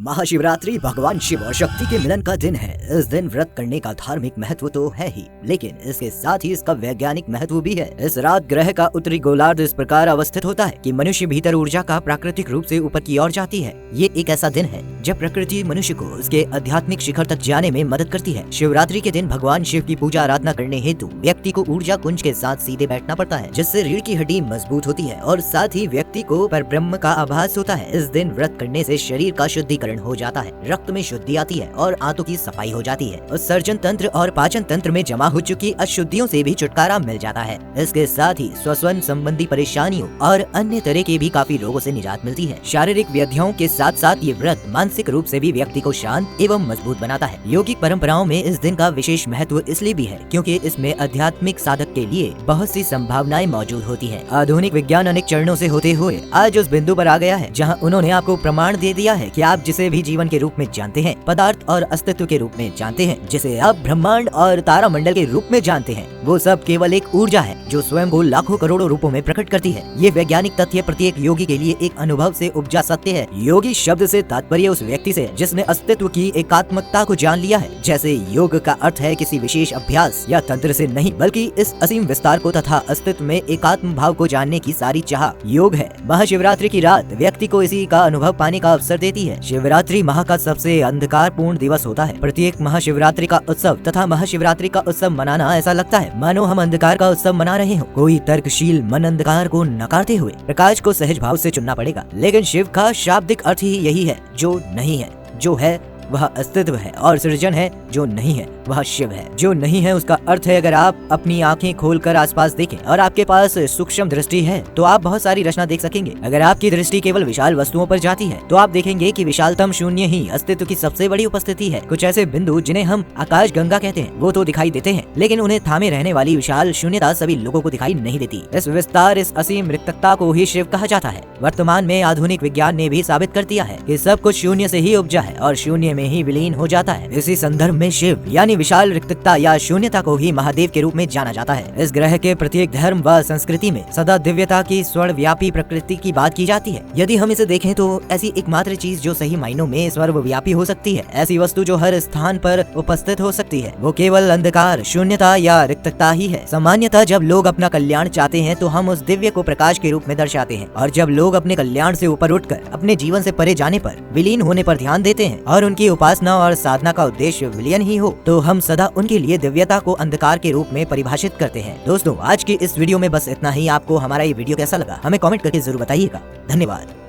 महाशिवरात्रि भगवान शिव और शक्ति के मिलन का दिन है। इस दिन व्रत करने का धार्मिक महत्व तो है ही, लेकिन इसके साथ ही इसका वैज्ञानिक महत्व भी है। इस रात ग्रह का उत्तरी गोलार्ध इस प्रकार अवस्थित होता है कि मनुष्य भीतर ऊर्जा का प्राकृतिक रूप से ऊपर की ओर जाती है। ये एक ऐसा दिन है जब प्रकृति मनुष्य को उसके आध्यात्मिक शिखर तक जाने में मदद करती है। शिवरात्रि के दिन भगवान शिव की पूजा आराधना करने हेतु व्यक्ति को ऊर्जा कुंज के साथ सीधे बैठना पड़ता है, जिससे रीढ़ की हड्डी मजबूत होती है और साथ ही व्यक्ति को परब्रह्म का आभास होता है। इस दिन व्रत करने से शरीर का शुद्धिकरण हो जाता है, रक्त में शुद्धि आती है और आंतों की सफाई हो जाती है। उत्सर्जन तंत्र और पाचन तंत्र में जमा हो चुकी अशुद्धियों से भी छुटकारा मिल जाता है। इसके साथ ही श्वसन संबंधी परेशानियों और अन्य तरह के भी काफी रोगों से निजात मिलती है। शारीरिक व्याधियों के साथ साथ ये व्रत मानसिक रूप से भी व्यक्ति को शांत एवं मजबूत बनाता है। योगिक परंपराओं में इस दिन का विशेष महत्व इसलिए भी है क्योंकि इसमें आध्यात्मिक साधक के लिए बहुत सी संभावनाएं मौजूद होती हैं। आधुनिक विज्ञान अनेक चरणों से होते हुए आज उस बिंदु पर आ गया है जहां उन्होंने आपको प्रमाण दे दिया है कि आप जिसे भी जीवन के रूप में जानते हैं, पदार्थ और अस्तित्व के रूप में जानते हैं, जिसे आप ब्रह्मांड और तारामंडल के रूप में जानते हैं, वो सब केवल एक ऊर्जा है जो स्वयं को लाखों करोड़ों रूपों में प्रकट करती है। ये वैज्ञानिक तथ्य प्रत्येक योगी के लिए एक अनुभव से उपजा सत्य है। योगी शब्द से तात्पर्य उस व्यक्ति से जिसने अस्तित्व की एकात्मकता को जान लिया है। जैसे योग का अर्थ है किसी विशेष अभ्यास या तंत्र से नहीं, बल्कि इस असीम विस्तार को तथा अस्तित्व में एकात्म भाव को जानने की सारी चाह योग है। महाशिवरात्रि की रात व्यक्ति को इसी का अनुभव पाने का अवसर देती है। शिवरात्रि माह का सबसे अंधकारपूर्ण दिवस होता है। प्रत्येक महाशिवरात्रि का उत्सव तथा महाशिवरात्रि का उत्सव मनाना ऐसा लगता है मानो हम अंधकार का उत्सव मना रहे हो। कोई तर्कशील मन अंधकार को नकारते हुए प्रकाश को सहज भाव से चुनना पड़ेगा, लेकिन शिव का शाब्दिक अर्थ ही यही है, जो नहीं है। जो है वह अस्तित्व है और सृजन है, जो नहीं है वह शिव है। जो नहीं है उसका अर्थ है अगर आप अपनी आंखें खोलकर आसपास देखें और आपके पास सूक्ष्म दृष्टि है तो आप बहुत सारी रचना देख सकेंगे। अगर आपकी दृष्टि केवल विशाल वस्तुओं पर जाती है तो आप देखेंगे कि विशालतम शून्य ही अस्तित्व की सबसे बड़ी उपस्थिति है। कुछ ऐसे बिंदु जिन्हें हम आकाश गंगा कहते हैं वो तो दिखाई देते हैं, लेकिन उन्हें थामे रहने वाली विशाल शून्यता सभी लोगों को दिखाई नहीं देती। इस विस्तार, इस असीम रिक्तता को ही शिव कहा जाता है। वर्तमान में आधुनिक विज्ञान ने भी साबित कर दिया है कि सब कुछ शून्य से ही उपजा है और शून्य में ही विलीन हो जाता है। इसी संदर्भ में शिव यानी विशाल रिक्तता या शून्यता को ही महादेव के रूप में जाना जाता है। इस ग्रह के प्रत्येक धर्म व संस्कृति में सदा दिव्यता की सर्वव्यापी प्रकृति की बात की जाती है। यदि हम इसे देखें तो ऐसी एकमात्र चीज जो सही मायनों में सर्वव्यापी हो सकती है, ऐसी वस्तु जो हर स्थान पर उपस्थित हो सकती है, वो केवल अंधकार, शून्यता या रिक्तता ही है। सामान्यतः जब लोग अपना कल्याण चाहते हैं तो हम उस दिव्य को प्रकाश के रूप में दर्शाते हैं, और जब लोग अपने कल्याण से ऊपर उठकर अपने जीवन से परे जाने पर, विलीन होने पर ध्यान देते हैं और उनकी उपासना और साधना का उद्देश्य विलयन ही हो, तो हम सदा उनके लिए दिव्यता को अंधकार के रूप में परिभाषित करते हैं। दोस्तों, आज की इस वीडियो में बस इतना ही। आपको हमारा ये वीडियो कैसा लगा हमें कमेंट करके जरूर बताइएगा। धन्यवाद।